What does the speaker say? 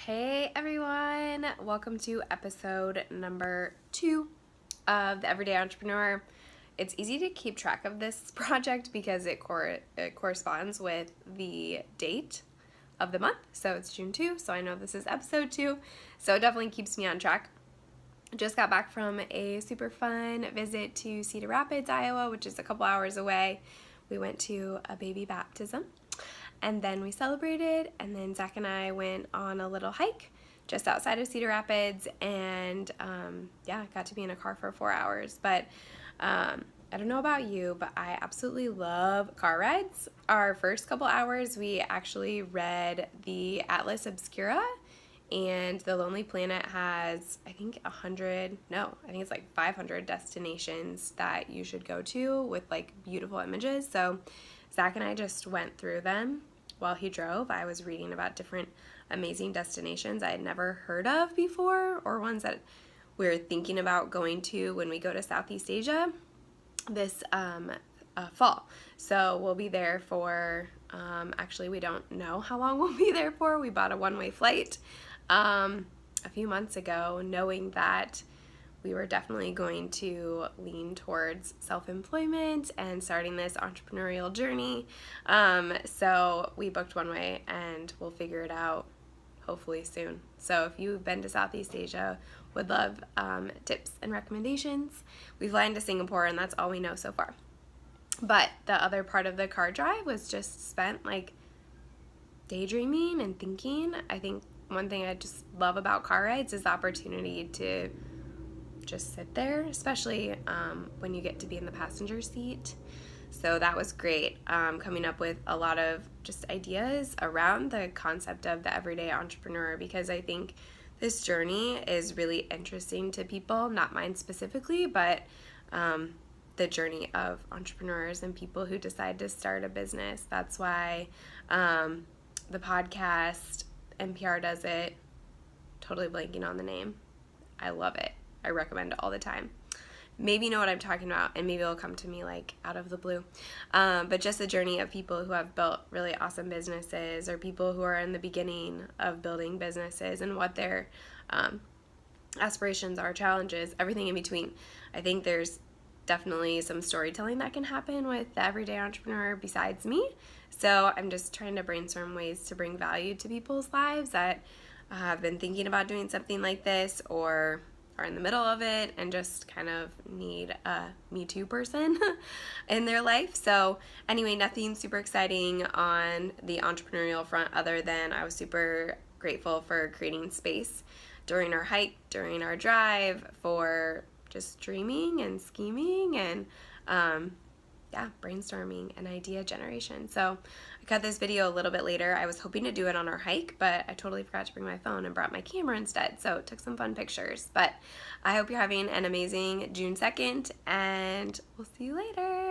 Hey everyone, welcome to episode number 2 of the Everyday Entrepreneur. It's easy to keep track of this project because it corresponds with the date of the month. So it's June 2, so I know this is episode 2, so it definitely keeps me on track. Just got back from a super fun visit to Cedar Rapids, Iowa, which is a couple hours away. We went to a baby baptism. And then we celebrated, and then Zach and I went on a little hike just outside of Cedar Rapids, and got to be in a car for 4 hours. But I don't know about you, but I absolutely love car rides. Our first couple hours, we actually read the Atlas Obscura, and the Lonely Planet has, I think it's like 500 destinations that you should go to with like beautiful images. So Zach and I just went through them while he drove. I was reading about different amazing destinations I had never heard of before, or ones that we're thinking about going to when we go to Southeast Asia this fall. So we'll be there for, actually we don't know how long we'll be there for. We bought a one-way flight a few months ago, knowing that we were definitely going to lean towards self-employment and starting this entrepreneurial journey. So we booked one way, and we'll figure it out hopefully soon. So if you've been to Southeast Asia, would love tips and recommendations. We fly into Singapore, and that's all we know so far. But the other part of the car drive was just spent like daydreaming and thinking. I think one thing I just love about car rides is the opportunity to just sit there, especially when you get to be in the passenger seat. So that was great, coming up with a lot of just ideas around the concept of the everyday entrepreneur, because I think this journey is really interesting to people, not mine specifically, but the journey of entrepreneurs and people who decide to start a business. That's why the podcast, NPR does it, totally blanking on the name. I love it. I recommend it all the time. Maybe you know what I'm talking about, and maybe it'll come to me like out of the blue. But just the journey of people who have built really awesome businesses, or people who are in the beginning of building businesses, and what their aspirations are, challenges, everything in between. I think there's definitely some storytelling that can happen with the everyday entrepreneur besides me. So I'm just trying to brainstorm ways to bring value to people's lives that have been thinking about doing something like this, or are in the middle of it and just kind of need a Me Too person in their life. So anyway, nothing super exciting on the entrepreneurial front other than I was super grateful for creating space during our hike, during our drive, for just dreaming and scheming and brainstorming and idea generation. So I cut this video a little bit later. I was hoping to do it on our hike, but I totally forgot to bring my phone and brought my camera instead. So took some fun pictures. But I hope you're having an amazing June 2nd, and we'll see you later.